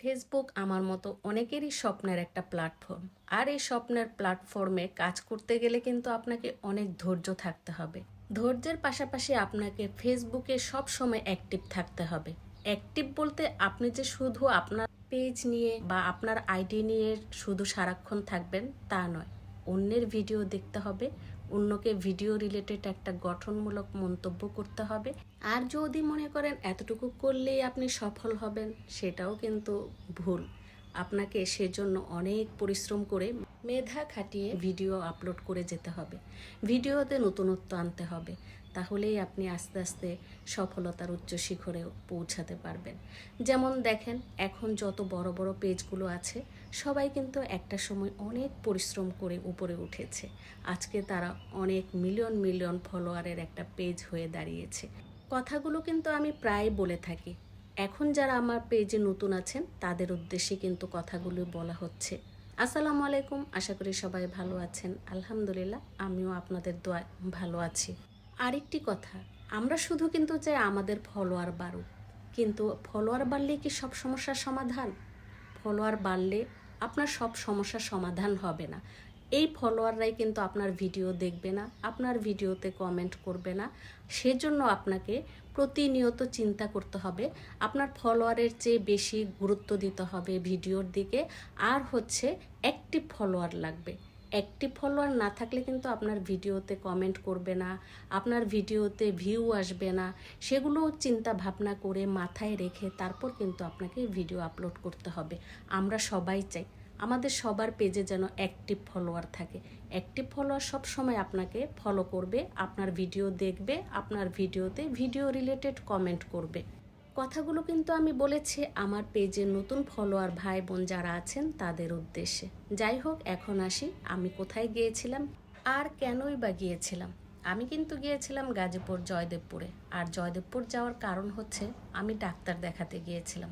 Facebook আমার মতো অনেকেরই স্বপ্নের একটা প্ল্যাটফর্ম। আর এই স্বপ্নের প্ল্যাটফর্মে কাজ করতে গেলে কিন্তু আপনাকে অনেক ধৈর্য থাকতে হবে। ধৈর্যের পাশাপাশি আপনাকে ফেসবুকে সব সময় অ্যাক্টিভ থাকতে হবে। অ্যাক্টিভ বলতে আপনি যে শুধু আপনার পেজ নিয়ে বা আপনার আইডি নিয়ে শুধু সারাক্ষণ থাকবেন তা নয়। অন্যের ভিডিও দেখতে হবে, অন্যকে ভিডিও রিলেটেড একটা গঠনমূলক মন্তব্য করতে হবে। আর যদি মনে করেন এতটুকু করলেই আপনি সফল হবেন, সেটাও কিন্তু ভুল। আপনাকে সেজন্য অনেক পরিশ্রম করে মেধা খাটিয়ে ভিডিও আপলোড করে যেতে হবে, ভিডিওতে নতুনত্ব আনতে হবে। তাহলেই আপনি আস্তে আস্তে সফলতার উচ্চ শিখরে পৌঁছাতে পারবেন। যেমন দেখেন, এখন যত বড় বড় পেজগুলো আছে সবাই কিন্তু একটা সময় অনেক পরিশ্রম করে উপরে উঠেছে। আজকে তারা অনেক মিলিয়ন মিলিয়ন ফলোয়ারের একটা পেজ হয়ে দাঁড়িয়েছে। কথাগুলো কিন্তু আমি প্রায় বলে থাকি। এখন যারা আমার পেজে নতুন আছেন তাদের উদ্দেশ্যে কিন্তু কথাগুলো বলা হচ্ছে। আসসালামু আলাইকুম, আশা করি সবাই ভালো আছেন। আলহামদুলিল্লাহ, আমিও আপনাদের দোয়ায় ভালো আছি। আরেকটি কথা, আমরা শুধু কিন্তু চাই আমাদের ফলোয়ার বাড়ুক, কিন্তু ফলোয়ার বাড়লে কি সব সমস্যার সমাধান? ফলোয়ার বাড়লে আপনার সব সমস্যার সমাধান হবে না। এই ফলোয়াররাই কিন্তু আপনার ভিডিও দেখবে না, আপনার ভিডিওতে কমেন্ট করবে না। সেজন্য আপনাকে প্রতিনিয়ত চিন্তা করতে হবে, আপনার ফলোয়ারের চেয়ে বেশি গুরুত্ব দিতে হবে ভিডিওর দিকে। আর হচ্ছে অ্যাক্টিভ ফলোয়ার লাগবে। অ্যাক্টিভ ফলোয়ার না থাকলে কিন্তু আপনার ভিডিওতে কমেন্ট করবে না, আপনার ভিডিওতে ভিউ আসবে না। সেগুলো চিন্তা ভাবনা করে মাথায় রেখে তারপর কিন্তু আপনাকে ভিডিও আপলোড করতে হবে। আমরা সবাই চাই আমাদের সবার পেজে যেন অ্যাক্টিভ ফলোয়ার থাকে। অ্যাক্টিভ ফলোয়ার সব সময় আপনাকে ফলো করবে, আপনার ভিডিও দেখবে, আপনার ভিডিওতে ভিডিও রিলেটেড কমেন্ট করবে। কথাগুলো কিন্তু আমি বলেছি আমার পেজে নতুন ফলোয়ার ভাই বোন যারা আছেন তাদের উদ্দেশ্যে। যাই হোক, এখন আসি আমি কোথায় গিয়েছিলাম আর কেনই বা গিয়েছিলাম। আমি কিন্তু গিয়েছিলাম গাজীপুর জয়দেবপুরে। আর জয়দেবপুর যাওয়ার কারণ হচ্ছে আমি ডাক্তার দেখাতে গিয়েছিলাম।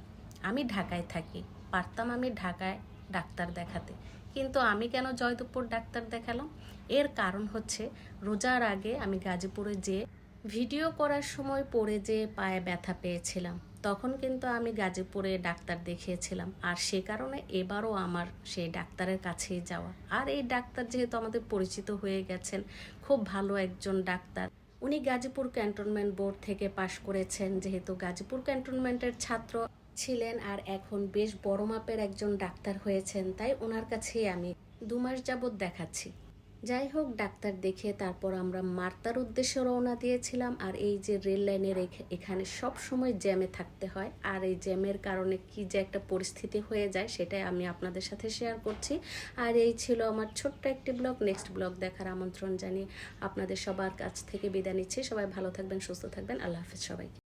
আমি ঢাকায় থাকি, পারতাম আমি ঢাকায় ডাক্তার দেখাতে, কিন্তু আমি কেন জয়দেবপুর ডাক্তার দেখালাম? এর কারণ হচ্ছে রোজার আগে আমি গাজীপুরে যেয়ে ভিডিও করার সময় পড়ে যে পায়ে ব্যথা পেয়েছিলাম, তখন কিন্তু আমি গাজীপুরে ডাক্তার দেখিয়েছিলাম। আর সে কারণে এবারও আমার সেই ডাক্তারের কাছেই যাওয়া। আর এই ডাক্তার যেহেতু আমাদের পরিচিত হয়ে গেছেন, খুব ভালো একজন ডাক্তার। উনি গাজীপুর ক্যান্টনমেন্ট বোর্ড থেকে পাশ করেছেন, যেহেতু গাজীপুর ক্যান্টনমেন্টের ছাত্র ছিলেন আর এখন বেশ বড় মাপের একজন ডাক্তার হয়েছেন, তাই ওনার কাছেই আমি 2 মাস যাবৎ দেখাচ্ছি। যাই হোক, ডাক্তার দেখে তারপর আমরা মার্তার উদ্দেশ্যে রওনা দিয়েছিলাম। আর এই যে রেল লাইনের এখানে সব সময় জ্যামে থাকতে হয়, আর এই জ্যামের কারণে কি যে একটা পরিস্থিতি হয়ে যায় সেটাই আমি আপনাদের সাথে শেয়ার করছি। আর এই ছিল আমার ছোট্ট একটি ব্লগ। নেক্সট ব্লগ দেখার আমন্ত্রণ জানিয়ে আপনাদের সবার কাছ থেকে বিদায় নিচ্ছি। সবাই ভালো থাকবেন, সুস্থ থাকবেন। আল্লাহ হাফেজ সবাইকে।